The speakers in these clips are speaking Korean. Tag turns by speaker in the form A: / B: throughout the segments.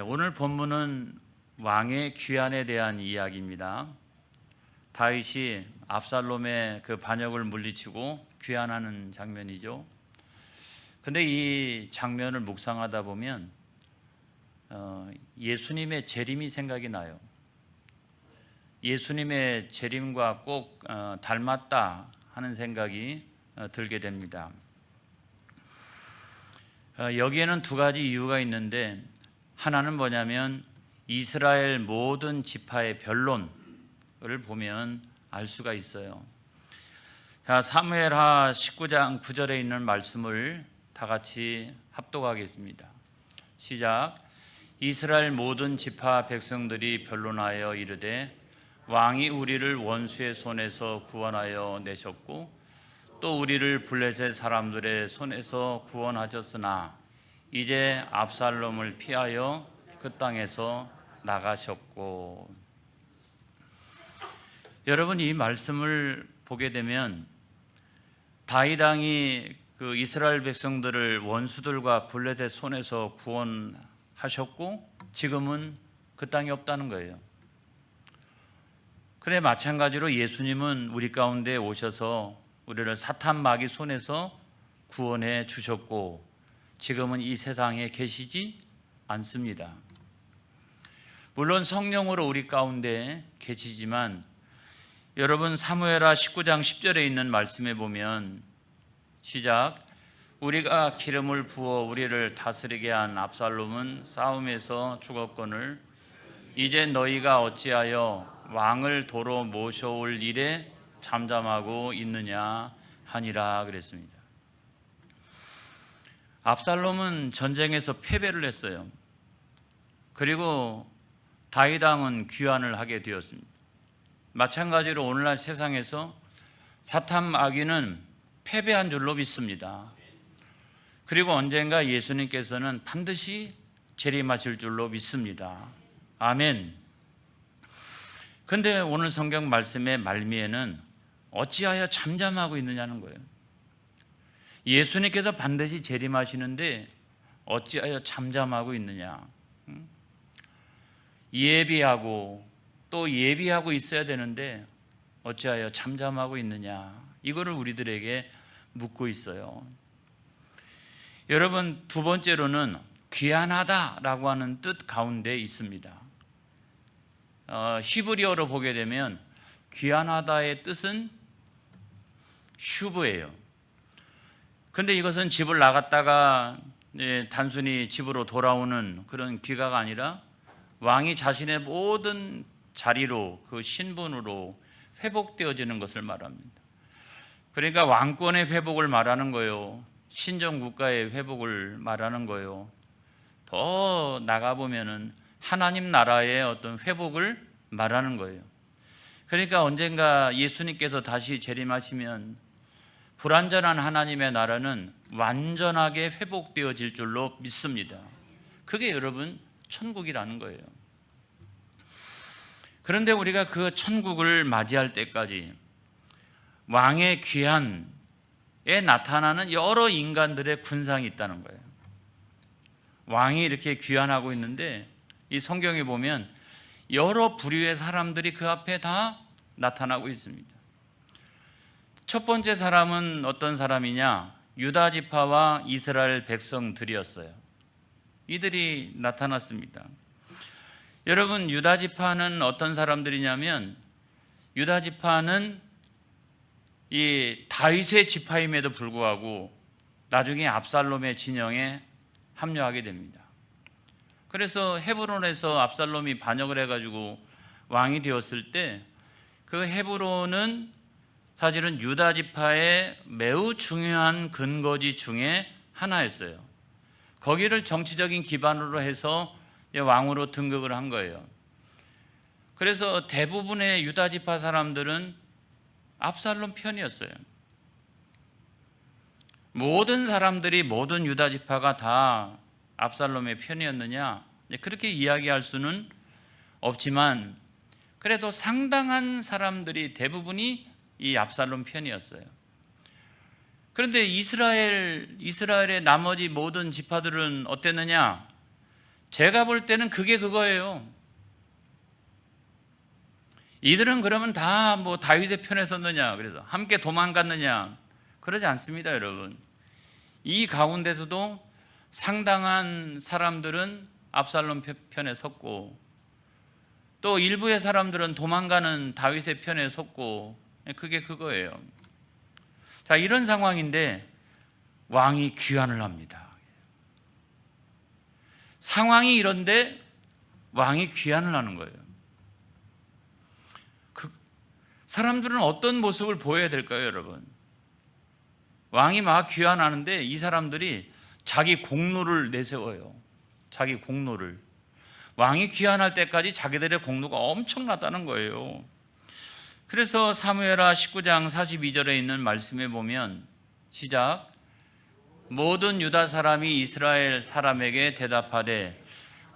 A: 오늘 본문은 왕의 귀환에 대한 이야기입니다. 다윗이 압살롬의 그 반역을 물리치고 귀환하는 장면이죠. 근데 이 장면을 묵상하다 보면 예수님의 재림이 생각이 나요. 예수님의 재림과 꼭 닮았다 하는 생각이 들게 됩니다. 여기에는 두 가지 이유가 있는데, 하나는 뭐냐면 이스라엘 모든 지파의 변론을 보면 알 수가 있어요. 자, 사무엘하 19장 9절에 있는 말씀을 다 같이 합독하겠습니다. 시작. 이스라엘 모든 지파 백성들이 변론하여 이르되 왕이 우리를 원수의 손에서 구원하여 내셨고 또 우리를 블레셋 사람들의 손에서 구원하셨으나 이제 압살롬을 피하여 그 땅에서 나가셨고. 여러분, 이 말씀을 보게 되면 다윗 왕이 그 이스라엘 백성들을 원수들과 블레셋 손에서 구원하셨고 지금은 그 땅이 없다는 거예요. 그래, 마찬가지로 예수님은 우리 가운데 오셔서 우리를 사탄 마귀 손에서 구원해 주셨고 지금은 이 세상에 계시지 않습니다. 물론 성령으로 우리 가운데 계시지만 여러분, 사무엘하 19장 10절에 있는 말씀에 보면 시작. 우리가 기름을 부어 우리를 다스리게 한 압살롬은 싸움에서 죽었거늘 이제 너희가 어찌하여 왕을 도로 모셔올 일에 잠잠하고 있느냐 하니라 그랬습니다. 압살롬은 전쟁에서 패배를 했어요. 그리고 다윗 왕은 귀환을 하게 되었습니다. 마찬가지로 오늘날 세상에서 사탄 마귀는 패배한 줄로 믿습니다. 그리고 언젠가 예수님께서는 반드시 재림하실 줄로 믿습니다. 아멘. 그런데 오늘 성경 말씀의 말미에는 어찌하여 잠잠하고 있느냐는 거예요. 예수님께서 반드시 재림하시는데 어찌하여 잠잠하고 있느냐. 예비하고 또 예비하고 있어야 되는데 어찌하여 잠잠하고 있느냐. 이거를 우리들에게 묻고 있어요. 여러분, 두 번째로는 귀환하다라고 하는 뜻 가운데 있습니다. 히브리어로 보게 되면 귀환하다의 뜻은 슈브예요. 그런데 이것은 집을 나갔다가 단순히 집으로 돌아오는 그런 귀가가 아니라 왕이 자신의 모든 자리로, 그 신분으로 회복되어지는 것을 말합니다. 그러니까 왕권의 회복을 말하는 거예요. 신정국가의 회복을 말하는 거예요. 더 나가보면은 하나님 나라의 어떤 회복을 말하는 거예요. 그러니까 언젠가 예수님께서 다시 재림하시면 불완전한 하나님의 나라는 완전하게 회복되어질 줄로 믿습니다. 그게 여러분 천국이라는 거예요. 그런데 우리가 그 천국을 맞이할 때까지 왕의 귀환에 나타나는 여러 인간들의 군상이 있다는 거예요. 왕이 이렇게 귀환하고 있는데 이 성경에 보면 여러 부류의 사람들이 그 앞에 다 나타나고 있습니다. 첫 번째 사람은 어떤 사람이냐? 유다 지파와 이스라엘 백성들이었어요. 이들이 나타났습니다. 여러분, 유다 지파는 어떤 사람들이냐면 유다 지파는 이 다윗의 지파임에도 불구하고 나중에 압살롬의 진영에 합류하게 됩니다. 그래서 헤브론에서 압살롬이 반역을 해가지고 왕이 되었을 때 그 헤브론은 사실은 유다 지파의 매우 중요한 근거지 중에 하나였어요. 거기를 정치적인 기반으로 해서 왕으로 등극을 한 거예요. 그래서 대부분의 유다 지파 사람들은 압살롬 편이었어요. 모든 사람들이, 모든 유다 지파가 다 압살롬의 편이었느냐? 그렇게 이야기할 수는 없지만 그래도 상당한 사람들이, 대부분이 이 압살롬 편이었어요. 그런데 이스라엘의 나머지 모든 지파들은 어땠느냐? 제가 볼 때는 그게 그거예요. 이들은 그러면 다 뭐 다윗의 편에 섰느냐, 그래서 함께 도망갔느냐, 그러지 않습니다, 여러분. 이 가운데서도 상당한 사람들은 압살롬 편에 섰고, 또 일부의 사람들은 도망가는 다윗의 편에 섰고, 그게 그거예요. 자, 이런 상황인데 왕이 귀환을 합니다. 상황이 이런데 왕이 귀환을 하는 거예요. 사람들은 어떤 모습을 보여야 될까요, 여러분? 왕이 막 귀환하는데 이 사람들이 자기 공로를 내세워요. 자기 공로를. 왕이 귀환할 때까지 자기들의 공로가 엄청났다는 거예요. 그래서 사무엘하 19장 42절에 있는 말씀에 보면, 시작. 모든 유다 사람이 이스라엘 사람에게 대답하되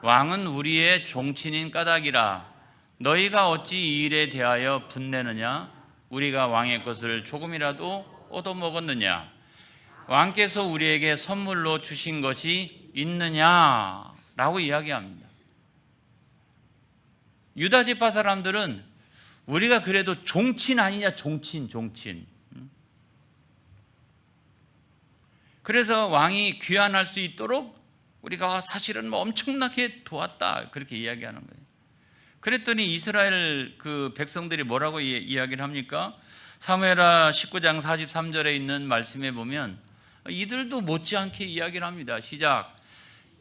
A: 왕은 우리의 종친인 까닭이라 너희가 어찌 이 일에 대하여 분내느냐? 우리가 왕의 것을 조금이라도 얻어먹었느냐? 왕께서 우리에게 선물로 주신 것이 있느냐? 라고 이야기합니다. 유다 지파 사람들은 우리가 그래도 종친 아니냐? 종친. 그래서 왕이 귀환할 수 있도록 우리가 사실은 뭐 엄청나게 도왔다, 그렇게 이야기하는 거예요. 그랬더니 이스라엘 그 백성들이 뭐라고 이야기를 합니까? 사무엘하 19장 43절에 있는 말씀에 보면 이들도 못지않게 이야기를 합니다. 시작.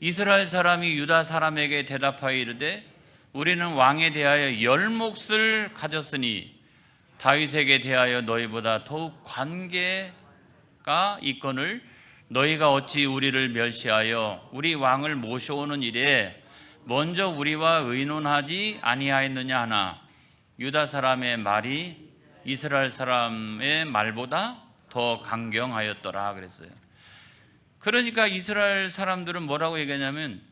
A: 이스라엘 사람이 유다 사람에게 대답하여 이르되 우리는 왕에 대하여 열 몫을 가졌으니 다윗에게 대하여 너희보다 더욱 관계가 있거늘 너희가 어찌 우리를 멸시하여 우리 왕을 모셔오는 일에 먼저 우리와 의논하지 아니하였느냐 하나 유다 사람의 말이 이스라엘 사람의 말보다 더 강경하였더라 그랬어요. 그러니까 이스라엘 사람들은 뭐라고 얘기하냐면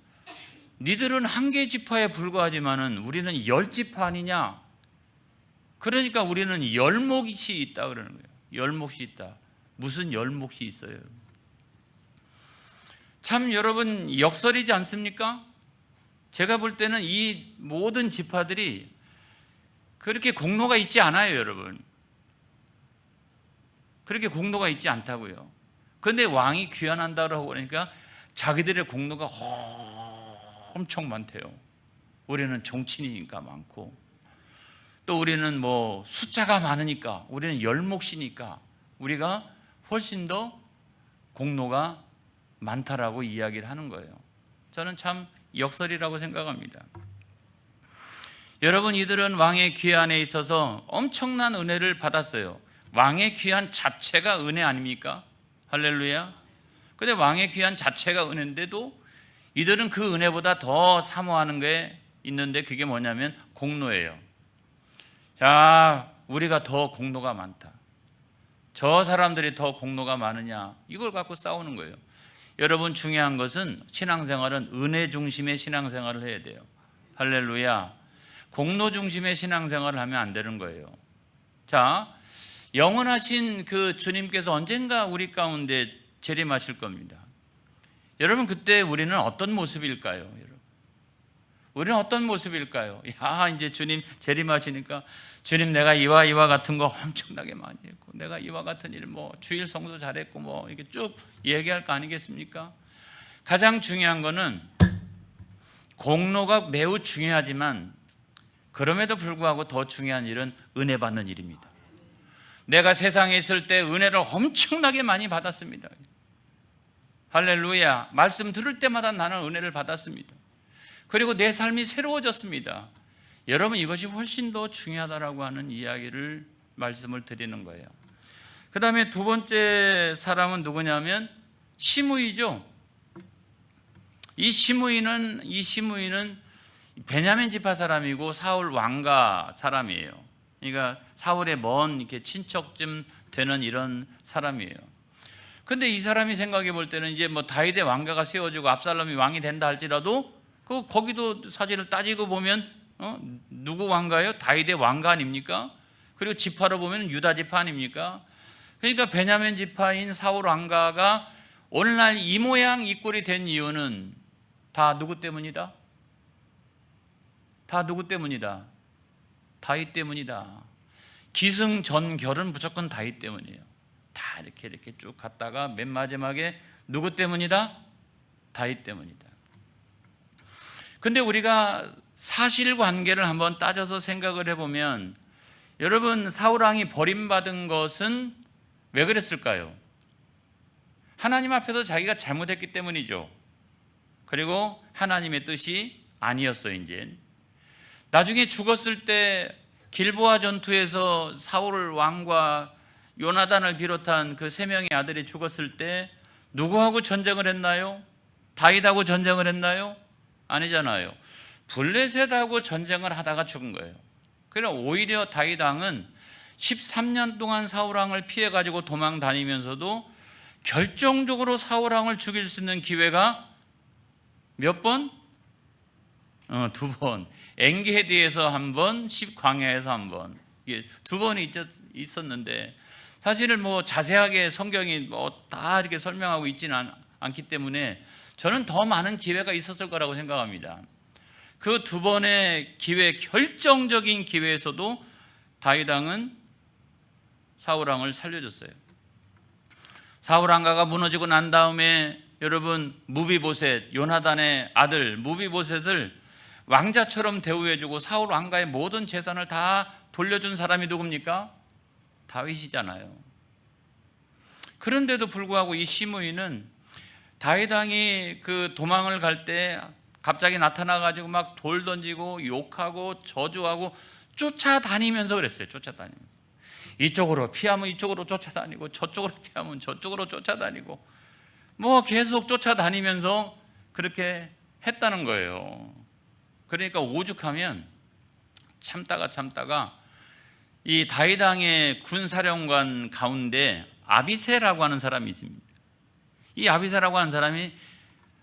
A: 니들은 한 개 지파에 불과하지만은 우리는 열 지파 아니냐. 그러니까 우리는 열 몫이 있다 그러는 거예요. 열 몫이 있다. 무슨 열 몫이 있어요? 참 여러분 역설이지 않습니까? 제가 볼 때는 이 모든 지파들이 그렇게 공로가 있지 않아요, 여러분. 그렇게 공로가 있지 않다고요. 그런데 왕이 귀환한다고 그러니까 자기들의 공로가 엄청 많대요. 우리는 종친이니까 많고, 또 우리는 뭐 숫자가 많으니까, 우리는 열 몫이니까 우리가 훨씬 더 공로가 많다라고 이야기를 하는 거예요. 저는 참 역설이라고 생각합니다. 여러분, 이들은 왕의 귀환에 있어서 엄청난 은혜를 받았어요. 왕의 귀환 자체가 은혜 아닙니까? 할렐루야. 근데 왕의 귀환 자체가 은혜인데도 이들은 그 은혜보다 더 사모하는 게 있는데 그게 뭐냐면 공로예요. 자, 우리가 더 공로가 많다. 저 사람들이 더 공로가 많으냐, 이걸 갖고 싸우는 거예요. 여러분, 중요한 것은 신앙생활은 은혜 중심의 신앙생활을 해야 돼요. 할렐루야. 공로 중심의 신앙생활을 하면 안 되는 거예요. 자, 영원하신 그 주님께서 언젠가 우리 가운데 재림하실 겁니다. 여러분, 그때 우리는 어떤 모습일까요? 여러분, 우리는 어떤 모습일까요? 야, 이제 주님 재림하시니까 주님, 내가 이와 같은 거 엄청나게 많이 했고, 내가 이와 같은 일, 뭐 주일 성도 잘했고, 뭐 이렇게 쭉 얘기할 거 아니겠습니까? 가장 중요한 거는 공로가 매우 중요하지만 그럼에도 불구하고 더 중요한 일은 은혜 받는 일입니다. 내가 세상에 있을 때 은혜를 엄청나게 많이 받았습니다. 할렐루야. 말씀 들을 때마다 나는 은혜를 받았습니다. 그리고 내 삶이 새로워졌습니다. 여러분, 이것이 훨씬 더 중요하다라고 하는 이야기를 말씀을 드리는 거예요. 그 다음에 두 번째 사람은 누구냐면 시므이죠. 이 시므이는 베냐민 지파 사람이고 사울 왕가 사람이에요. 그러니까 사울의 먼 이렇게 친척쯤 되는 이런 사람이에요. 근데 이 사람이 생각해 볼 때는 이제 뭐 다윗의 왕가가 세워지고 압살롬이 왕이 된다 할지라도 거기도 사실을 따지고 보면 누구 왕가예요? 다윗의 왕가 아닙니까? 그리고 지파로 보면 유다 지파 아닙니까? 그러니까 베냐민 지파인 사울 왕가가 오늘날 이 모양 이 꼴이 된 이유는 다 누구 때문이다? 다 누구 때문이다? 다윗 때문이다. 기승전결은 무조건 다윗 때문이에요. 다 이렇게 쭉 갔다가 맨 마지막에 누구 때문이다? 다윗 때문이다. 근데 우리가 사실관계를 한번 따져서 생각을 해보면, 여러분, 사울왕이 버림받은 것은 왜 그랬을까요? 하나님 앞에서 자기가 잘못했기 때문이죠. 그리고 하나님의 뜻이 아니었어요. 이제 나중에 죽었을 때 길보아 전투에서 사울 왕과 요나단을 비롯한 그 세 명의 아들이 죽었을 때 누구하고 전쟁을 했나요? 다윗하고 전쟁을 했나요? 아니잖아요. 블레셋하고 전쟁을 하다가 죽은 거예요. 그러나 오히려 다윗 왕은 13년 동안 사울 왕을 피해 가지고 도망 다니면서도 결정적으로 사울 왕을 죽일 수 있는 기회가 몇 번? 두 번. 엔게디에서 한 번, 광야에서 한 번. 이게 두 번이 있었는데, 사실은 뭐 자세하게 성경이 뭐 다 이렇게 설명하고 있지는 않기 때문에 저는 더 많은 기회가 있었을 거라고 생각합니다. 그 두 번의 기회, 결정적인 기회에서도 다윗 왕은 사울 왕을 살려줬어요. 사울 왕가가 무너지고 난 다음에 여러분, 무비보셋, 요나단의 아들 무비보셋을 왕자처럼 대우해주고 사울 왕가의 모든 재산을 다 돌려준 사람이 누굽니까? 다윗이잖아요. 그런데도 불구하고 이 시므이는 다윗 왕이 그 도망을 갈 때 갑자기 나타나가지고 막 돌 던지고 욕하고 저주하고 쫓아다니면서 그랬어요. 쫓아다니면서 이쪽으로 피하면 이쪽으로 쫓아다니고 저쪽으로 피하면 저쪽으로 쫓아다니고 뭐 계속 쫓아다니면서 그렇게 했다는 거예요. 그러니까 오죽하면 참다가 이 다윗 왕의 군사령관 가운데 아비새라고 하는 사람이 있습니다. 이 아비새라고 하는 사람이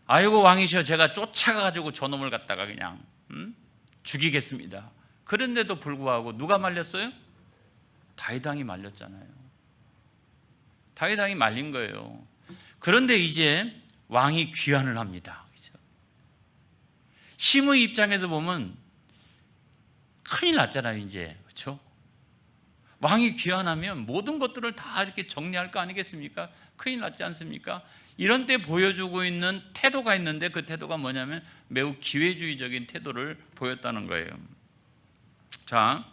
A: 아이고 왕이시여, 제가 쫓아가가지고 저놈을 갖다가 그냥 죽이겠습니다. 그런데도 불구하고 누가 말렸어요? 다윗 왕이 말렸잖아요. 다윗 왕이 말린 거예요. 그런데 이제 왕이 귀환을 합니다. 그렇죠? 시므이 입장에서 보면 큰일 났잖아요. 이제 그렇죠? 왕이 귀환하면 모든 것들을 다 이렇게 정리할 거 아니겠습니까? 큰일 났지 않습니까? 이런 때 보여주고 있는 태도가 있는데 그 태도가 뭐냐면 매우 기회주의적인 태도를 보였다는 거예요. 자,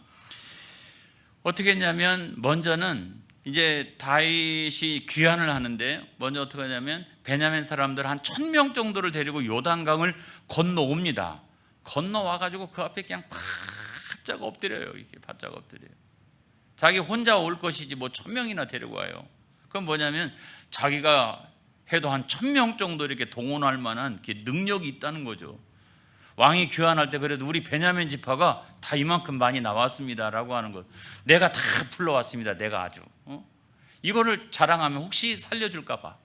A: 어떻게 했냐면 먼저는 이제 다윗이 귀환을 하는데 먼저 어떻게 하냐면 베냐민 사람들 한 1000명 정도를 데리고 요단강을 건너옵니다. 건너와가지고 그 앞에 그냥 바짝 엎드려요. 이렇게 바짝 엎드려요. 자기 혼자 올 것이지 뭐 1000명이나 데리고 와요. 그건 뭐냐면 자기가 해도 한 1000명 정도 이렇게 동원할 만한 능력이 있다는 거죠. 왕이 귀환할 때 그래도 우리 베냐민 지파가 다 이만큼 많이 나왔습니다라고 하는 것. 내가 다 불러왔습니다. 내가 아주 이거를 자랑하면 혹시 살려줄까 봐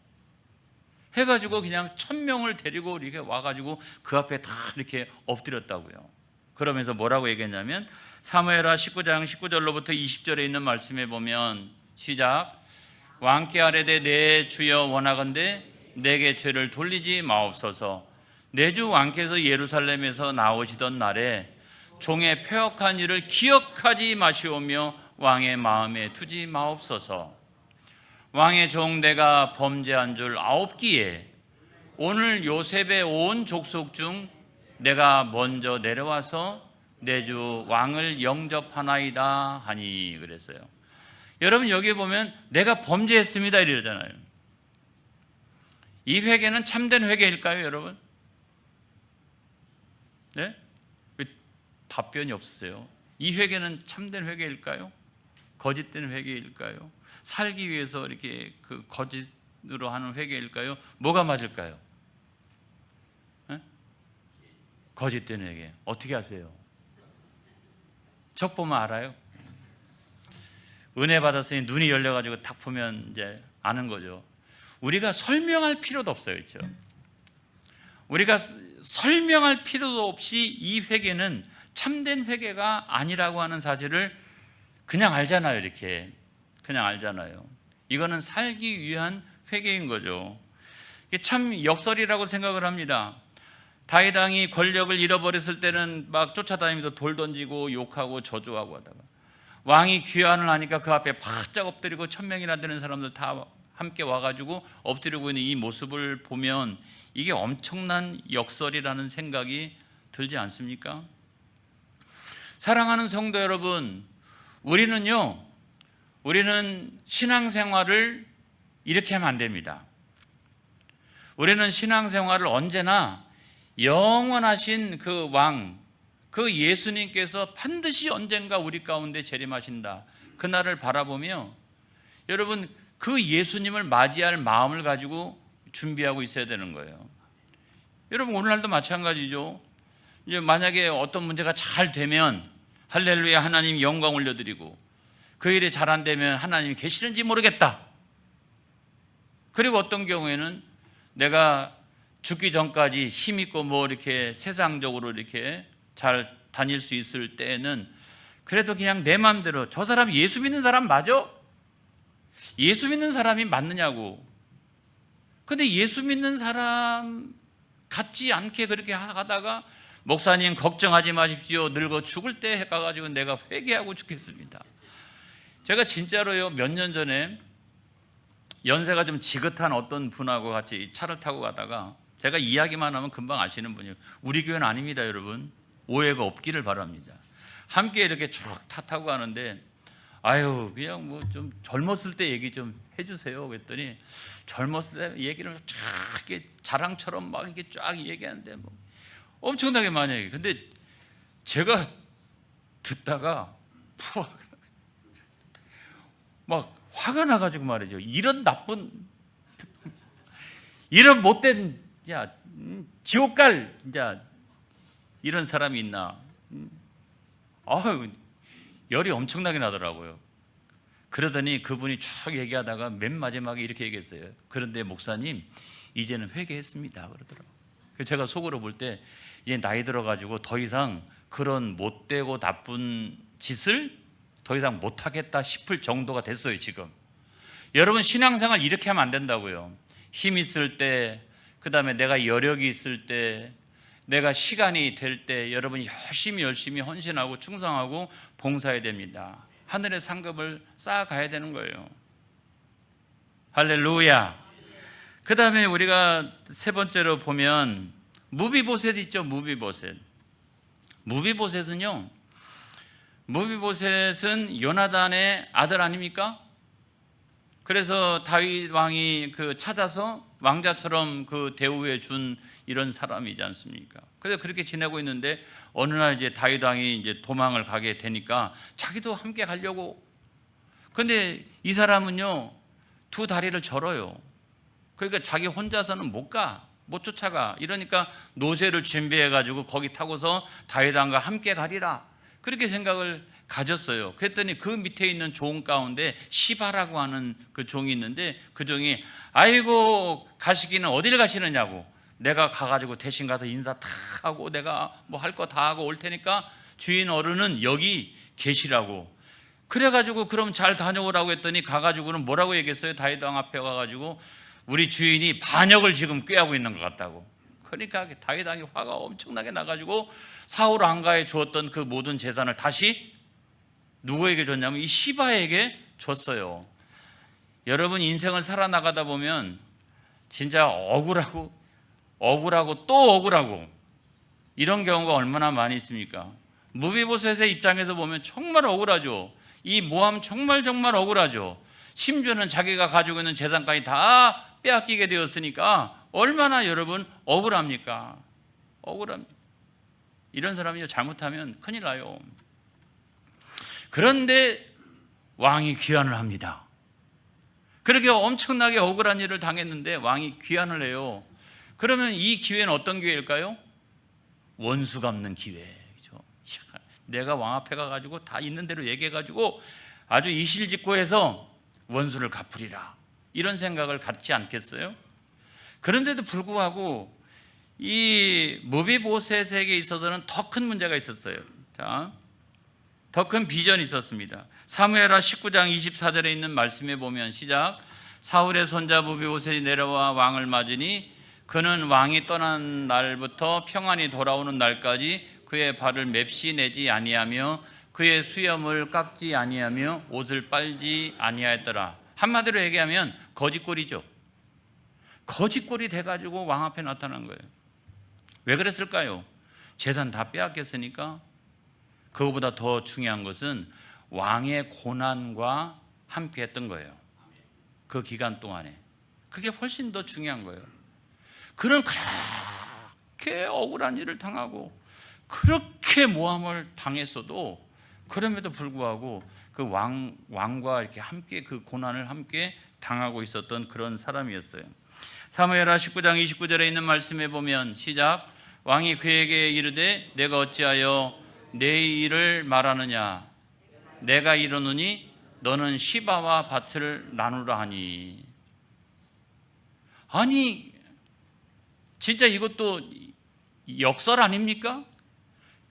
A: 해가지고 그냥 1000명을 데리고 이렇게 와가지고 그 앞에 다 이렇게 엎드렸다고요. 그러면서 뭐라고 얘기했냐면 사무엘하 19장 19절로부터 20절에 있는 말씀에 보면 시작. 왕께 아뢰되 내 주여 원하건대 내게 죄를 돌리지 마옵소서. 내 주 왕께서 예루살렘에서 나오시던 날에 종의 패역한 일을 기억하지 마시오며 왕의 마음에 두지 마옵소서. 왕의 종 내가 범죄한 줄 아옵기에 오늘 요셉의 온 족속 중 내가 먼저 내려와서 내 주 왕을 영접하나이다 하니 그랬어요. 여러분 여기 보면 내가 범죄했습니다 이러잖아요. 이 회개는 참된 회개일까요, 여러분? 네? 왜 답변이 없으세요? 이 회개는 참된 회개일까요? 거짓된 회개일까요? 살기 위해서 이렇게 그 거짓으로 하는 회개일까요? 뭐가 맞을까요? 네? 거짓된 회개. 어떻게 아세요? 적 보면 알아요? 은혜 받았으니 눈이 열려가지고 딱 보면 이제 아는 거죠. 우리가 설명할 필요도 없어요, 그렇죠? 우리가 설명할 필요도 없이 이 회개는 참된 회개가 아니라고 하는 사실을 그냥 알잖아요, 이렇게. 그냥 알잖아요. 이거는 살기 위한 회개인 거죠. 이게 참 역설이라고 생각을 합니다. 다윗 왕이 권력을 잃어버렸을 때는 막 쫓아다니면서 돌 던지고 욕하고 저주하고 하다가 왕이 귀환을 하니까 그 앞에 바짝 엎드리고 1000명이나 되는 사람들 다 함께 와가지고 엎드리고 있는 이 모습을 보면 이게 엄청난 역설이라는 생각이 들지 않습니까? 사랑하는 성도 여러분, 우리는 신앙생활을 이렇게 하면 안 됩니다. 우리는 신앙생활을 언제나 영원하신 그 왕, 그 예수님께서 반드시 언젠가 우리 가운데 재림하신다, 그날을 바라보며 여러분 그 예수님을 맞이할 마음을 가지고 준비하고 있어야 되는 거예요. 여러분 오늘날도 마찬가지죠. 이제 만약에 어떤 문제가 잘 되면 할렐루야 하나님 영광 올려드리고, 그 일이 잘 안 되면 하나님이 계시는지 모르겠다. 그리고 어떤 경우에는 내가 죽기 전까지 힘있고 뭐 이렇게 세상적으로 이렇게 잘 다닐 수 있을 때에는 그래도 그냥 내 마음대로, 저 사람 예수 믿는 사람 맞아? 예수 믿는 사람이 맞느냐고. 근데 예수 믿는 사람 같지 않게 그렇게 하다가 목사님 걱정하지 마십시오, 늙어 죽을 때 해가지고 내가 회개하고 죽겠습니다. 제가 진짜로요, 몇 년 전에 연세가 좀 지긋한 어떤 분하고 같이 차를 타고 가다가, 제가 이야기만 하면 금방 아시는 분이에요. 우리 교회는 아닙니다, 여러분. 오해가 없기를 바랍니다. 함께 이렇게 쭉 타고 가는데, 아유 그냥 뭐 좀 젊었을 때 얘기 좀 해주세요 그랬더니, 젊었을 때 얘기를 쫙 이렇게 자랑처럼 막 이렇게 쫙 얘기하는데 뭐 엄청나게 많이 얘기해요. 근데 제가 듣다가 막 화가 나가지고 말이죠. 이런 나쁜, 이런 못된, 지옥 갈 진짜 이런 사람이 있나. 아유, 열이 엄청나게 나더라고요. 그러더니 그분이 쭉 얘기하다가 맨 마지막에 이렇게 얘기했어요. 그런데 목사님 이제는 회개했습니다 그러더라고요. 그래서 제가 속으로 볼 때 이제 나이 들어가지고 더 이상 그런 못되고 나쁜 짓을 더 이상 못하겠다 싶을 정도가 됐어요 지금. 여러분 신앙생활 이렇게 하면 안 된다고요. 힘 있을 때, 그 다음에 내가 여력이 있을 때, 내가 시간이 될 때 여러분이 열심히 헌신하고 충성하고 봉사해야 됩니다. 하늘의 상급을 쌓아가야 되는 거예요. 할렐루야. 그 다음에 우리가 세 번째로 보면 무비보셋 있죠. 무비보셋은요, 무비보셋은 요나단의 아들 아닙니까? 그래서 다윗 왕이 찾아서 왕자처럼 그 대우해 준 이런 사람이지 않습니까? 그래서 그렇게 지내고 있는데 어느 날 이제 다윗 왕이 이제 도망을 가게 되니까 자기도 함께 가려고. 근데 이 사람은요, 두 다리를 절어요. 그러니까 자기 혼자서는 못 쫓아가. 이러니까 노새를 준비해 가지고 거기 타고서 다윗 왕과 함께 가리라, 그렇게 생각을 가졌어요. 그랬더니 그 밑에 있는 종 가운데 시바라고 하는 그 종이 있는데, 그 종이 아이고 가시기는 어디를 가시느냐고, 내가 가가지고 대신 가서 인사 다 하고 내가 뭐 할 거 다 하고 올 테니까 주인 어른은 여기 계시라고. 그래가지고 그럼 잘 다녀오라고 했더니 가가지고는 뭐라고 얘기했어요? 다윗 왕 앞에 가가지고 우리 주인이 반역을 지금 꾀하고 있는 것 같다고. 그러니까 다윗 왕이 화가 엄청나게 나가지고 사울 왕가에 주었던 그 모든 재산을 다시 누구에게 줬냐면 이 시바에게 줬어요. 여러분 인생을 살아나가다 보면 진짜 억울하고 또 억울하고 이런 경우가 얼마나 많이 있습니까? 무비보셋의 입장에서 보면 정말 억울하죠. 이 모함 정말 억울하죠. 심지어는 자기가 가지고 있는 재산까지 다 빼앗기게 되었으니까 얼마나 여러분 억울합니까? 이런 사람이 잘못하면 큰일 나요. 그런데 왕이 귀환을 합니다. 그렇게 엄청나게 억울한 일을 당했는데 왕이 귀환을 해요. 그러면 이 기회는 어떤 기회일까요? 원수 갚는 기회죠. 내가 왕 앞에 가가지고 다 있는 대로 얘기해가지고 아주 이실직고해서 원수를 갚으리라, 이런 생각을 갖지 않겠어요? 그런데도 불구하고 이 무비보셋에게 있어서는 더 큰 문제가 있었어요. 더 큰 비전이 있었습니다. 사무엘하 19장 24절에 있는 말씀에 보면 시작. 사울의 손자 무비보셋이 내려와 왕을 맞으니 그는 왕이 떠난 날부터 평안히 돌아오는 날까지 그의 발을 맵시 내지 아니하며 그의 수염을 깎지 아니하며 옷을 빨지 아니하였더라. 한마디로 얘기하면 거짓골이죠. 거짓골이 돼가지고 왕 앞에 나타난 거예요. 왜 그랬을까요? 재산 다 빼앗겼으니까. 그거보다 더 중요한 것은 왕의 고난과 함께 했던 거예요. 그 기간 동안에. 그게 훨씬 더 중요한 거예요. 그는 그렇게 억울한 일을 당하고 그렇게 모함을 당했어도 그럼에도 불구하고 그 왕과 이렇게 함께 그 고난을 함께 당하고 있었던 그런 사람이었어요. 사무엘하 19장 29절에 있는 말씀에 보면 시작. 왕이 그에게 이르되 내가 어찌하여 내 일을 말하느냐. 내가 이르노니 너는 시바와 밭을 나누라 하니. 아니 진짜 이것도 역설 아닙니까?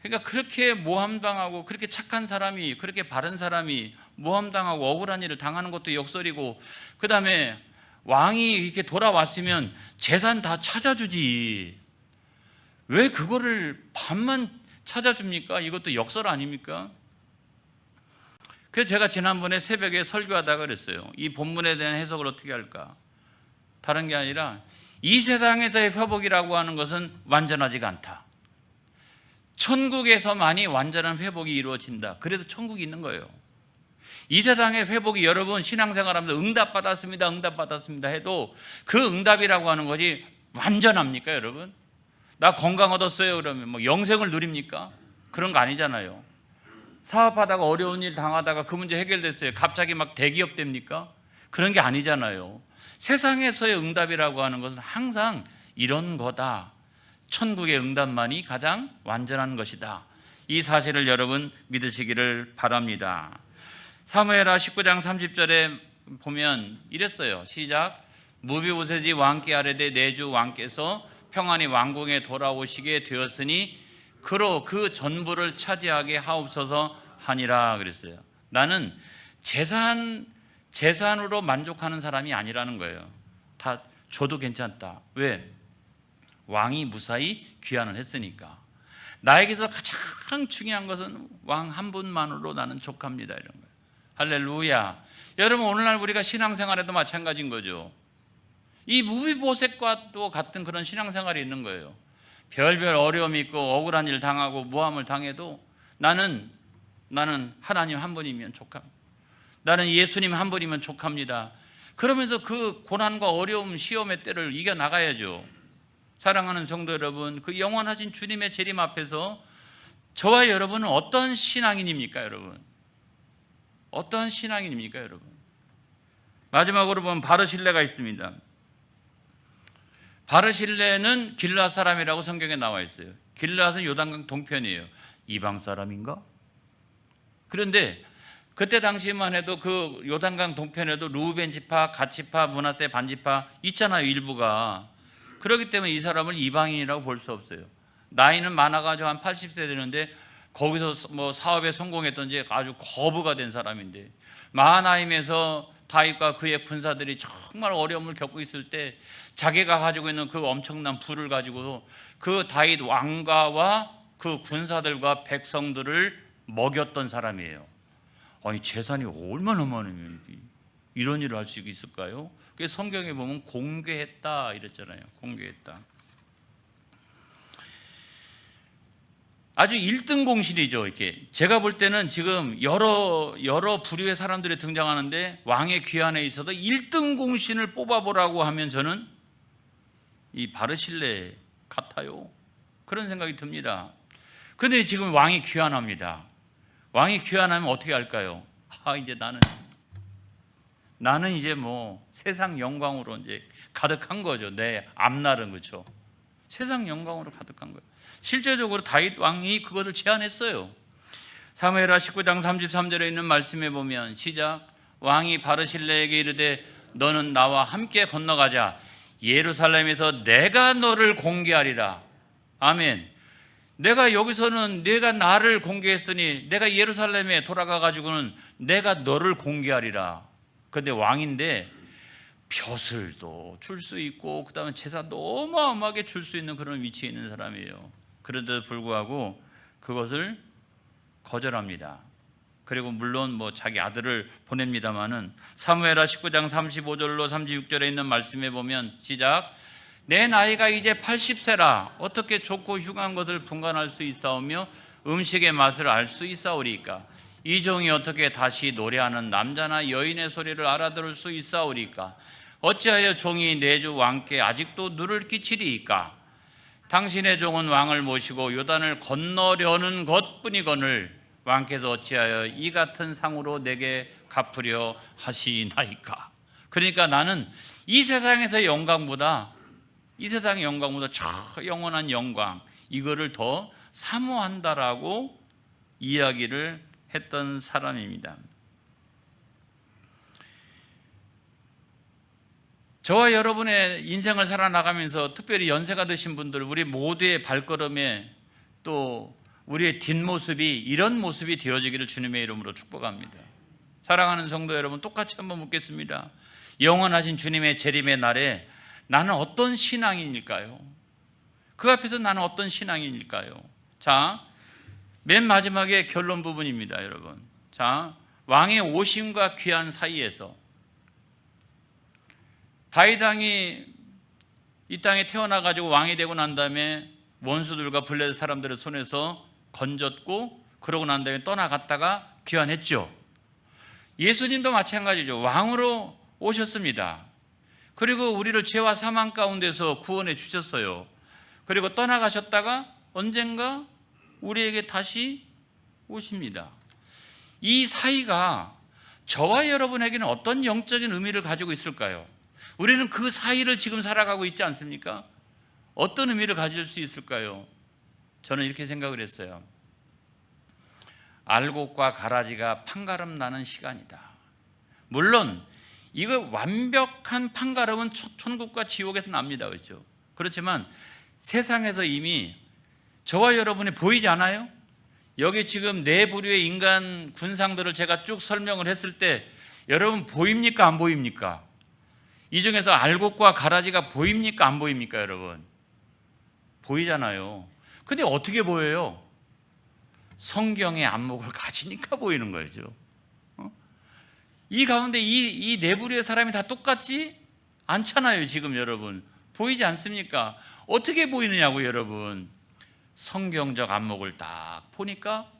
A: 그러니까 그렇게 모함당하고 그렇게 착한 사람이, 그렇게 바른 사람이 모함당하고 억울한 일을 당하는 것도 역설이고, 그 다음에 왕이 이렇게 돌아왔으면 재산 다 찾아주지. 왜 그거를 반만 찾아줍니까? 이것도 역설 아닙니까? 그래서 제가 지난번에 새벽에 설교하다가 그랬어요. 이 본문에 대한 해석을 어떻게 할까? 다른 게 아니라 이 세상에서의 회복이라고 하는 것은 완전하지가 않다. 천국에서만이 완전한 회복이 이루어진다. 그래도 천국이 있는 거예요. 이 세상의 회복이 여러분 신앙생활하면서 응답받았습니다 해도 그 응답이라고 하는 것이 완전합니까 여러분? 나 건강 얻었어요 그러면 뭐 영생을 누립니까? 그런 거 아니잖아요. 사업하다가 어려운 일 당하다가 그 문제 해결됐어요. 갑자기 막 대기업 됩니까? 그런 게 아니잖아요. 세상에서의 응답이라고 하는 것은 항상 이런 거다. 천국의 응답만이 가장 완전한 것이다. 이 사실을 여러분 믿으시기를 바랍니다. 사무엘하 19장 30절에 보면 이랬어요. 시작. 무비보셋이 왕께 아뢰되 내 주 왕께서 평안히 왕궁에 돌아오시게 되었으니 그로 그 전부를 차지하게 하옵소서 하니라 그랬어요. 나는 재산으로 만족하는 사람이 아니라는 거예요. 다 줘도 괜찮다. 왜? 왕이 무사히 귀환을 했으니까. 나에게서 가장 중요한 것은 왕 한 분만으로 나는 족합니다. 이런 거예요. 할렐루야. 여러분 오늘날 우리가 신앙생활에도 마찬가지인 거죠. 이 무비보셋과도 같은 그런 신앙생활이 있는 거예요. 별별 어려움이 있고 억울한 일 당하고 모함을 당해도 나는 하나님 한 분이면 족합니다. 나는 예수님 한 분이면 족합니다. 그러면서 그 고난과 어려움 시험의 때를 이겨나가야죠. 사랑하는 성도 여러분, 그 영원하신 주님의 재림 앞에서 저와 여러분은 어떤 신앙인입니까 여러분? 어떤 신앙인입니까 여러분? 마지막으로 보면 바르실레가 있습니다. 바르실레는 길르앗 사람이라고 성경에 나와 있어요. 길르앗은 요단강 동편이에요. 이방 사람인가? 그런데 그때 당시만 해도 그 요단강 동편에도 루벤 지파, 갓 지파, 므낫세 반 지파 있잖아요 일부가. 그렇기 때문에 이 사람을 이방인이라고 볼 수 없어요. 나이는 많아가지고 한 80세 되는데 거기서 뭐 사업에 성공했던지 아주 거부가 된 사람인데, 마하나임에서 다윗과 그의 군사들이 정말 어려움을 겪고 있을 때 자기가 가지고 있는 그 엄청난 부를 가지고 그 다윗 왕가와 그 군사들과 백성들을 먹였던 사람이에요. 아니 재산이 얼마나 많으면 이런 일을 할 수 있을까요? 그래서 성경에 보면 공개했다 이랬잖아요. 공개했다. 아주 1등 공신이죠. 이렇게 제가 볼 때는 지금 여러 부류의 사람들이 등장하는데 왕의 귀환에 있어도 1등 공신을 뽑아보라고 하면 저는 이 바르실레 같아요. 그런 생각이 듭니다. 그런데 지금 왕이 귀환합니다. 왕이 귀환하면 어떻게 할까요? 이제 나는 이제 뭐 세상 영광으로 이제 가득한 거죠. 내 앞날은. 그렇죠. 세상 영광으로 가득한 거예요. 실제적으로 다윗 왕이 그것을 제안했어요. 사무엘하 19장 33절에 있는 말씀에 보면 시작. 왕이 바르실레에게 이르되 너는 나와 함께 건너가자. 예루살렘에서 내가 너를 공개하리라. 아멘. 내가 여기서는 내가 나를 공개했으니 내가 예루살렘에 돌아가 가지고는 내가 너를 공개하리라. 그런데 왕인데 벼슬도 줄 수 있고 그다음에 제사도 어마어마하게 줄 수 있는 그런 위치에 있는 사람이에요. 그런데도 불구하고 그것을 거절합니다. 그리고 물론 자기 아들을 보냅니다마는 사무엘하 19장 35절로 36절에 있는 말씀에 보면 시작, 내 나이가 이제 80세라 어떻게 좋고 흉한 것을 분간할 수 있사오며 음식의 맛을 알 수 있사오리까? 이 종이 어떻게 다시 노래하는 남자나 여인의 소리를 알아들을 수 있사오리까? 어찌하여 종이 내 주 왕께 아직도 누를 끼치리이까? 당신의 종은 왕을 모시고 요단을 건너려는 것뿐이거늘 왕께서 어찌하여 이 같은 상으로 내게 갚으려 하시나이까? 그러니까 나는 이 세상의 영광보다 저 영원한 영광, 이거를 더 사모한다라고 이야기를 했던 사람입니다. 저와 여러분의 인생을 살아나가면서 특별히 연세가 드신 분들, 우리 모두의 발걸음에 또 우리의 뒷모습이 이런 모습이 되어지기를 주님의 이름으로 축복합니다. 사랑하는 성도 여러분, 똑같이 한번 묻겠습니다. 영원하신 주님의 재림의 날에 나는 어떤 신앙인일까요? 그 앞에서 나는 어떤 신앙인일까요? 자, 맨 마지막에 결론 부분입니다, 여러분. 자, 왕의 오심과 귀환 사이에서 다윗 왕이 이 땅에 태어나가지고 왕이 되고 난 다음에 원수들과 블레셋 사람들의 손에서 건졌고, 그러고 난 다음에 떠나갔다가 귀환했죠. 예수님도 마찬가지죠. 왕으로 오셨습니다. 그리고 우리를 죄와 사망 가운데서 구원해 주셨어요. 그리고 떠나가셨다가 언젠가 우리에게 다시 오십니다. 이 사이가 저와 여러분에게는 어떤 영적인 의미를 가지고 있을까요? 우리는 그 사이를 지금 살아가고 있지 않습니까? 어떤 의미를 가질 수 있을까요? 저는 이렇게 생각을 했어요. 알곡과 가라지가 판가름 나는 시간이다. 물론 이거 완벽한 판가름은 천국과 지옥에서 납니다. 그렇죠? 그렇지만 세상에서 이미 저와 여러분이 보이지 않아요? 여기 지금 네 부류의 인간 군상들을 제가 쭉 설명을 했을 때 여러분 보입니까? 안 보입니까? 이 중에서 알곡과 가라지가 보입니까? 안 보입니까? 여러분 보이잖아요. 근데 어떻게 보여요? 성경의 안목을 가지니까 보이는 거죠. 이 가운데 이 네 부류의 사람이 다 똑같지 않잖아요. 지금 여러분 보이지 않습니까? 어떻게 보이느냐고 여러분. 성경적 안목을 딱 보니까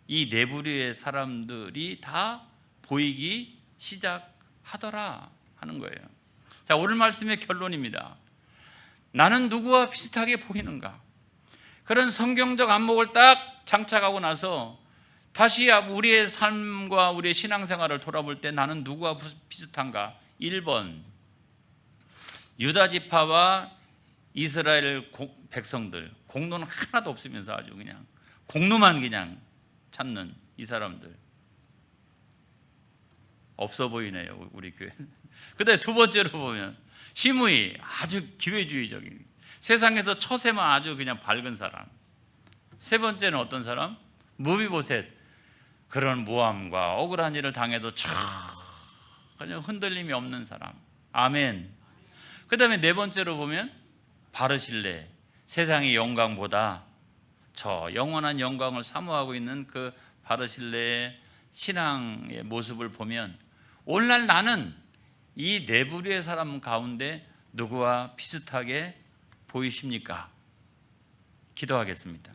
A: 이 네 부류의 사람들이 다 보이기 시작하더라 하는 거예요. 자, 오늘 말씀의 결론입니다. 나는 누구와 비슷하게 보이는가? 그런 성경적 안목을 딱 장착하고 나서 다시 우리의 삶과 우리의 신앙생활을 돌아볼 때 나는 누구와 비슷한가? 1번, 유다 지파와 이스라엘 백성들, 공로는 하나도 없으면서 아주 그냥 공로만 그냥 찾는 이 사람들. 없어 보이네요, 우리 교회. 그다음에 두 번째로 보면 시므이, 아주 기회주의적인, 세상에서 처세만 아주 그냥 밝은 사람. 세 번째는 어떤 사람? 무비보셋, 그런 모함과 억울한 일을 당해도 전혀 흔들림이 없는 사람. 아멘. 그 다음에 네 번째로 보면 바르실레, 세상의 영광보다 저 영원한 영광을 사모하고 있는 그 바르실레의 신앙의 모습을 보면 오늘날 나는 이 네 부류의 사람 가운데 누구와 비슷하게 보이십니까? 기도하겠습니다.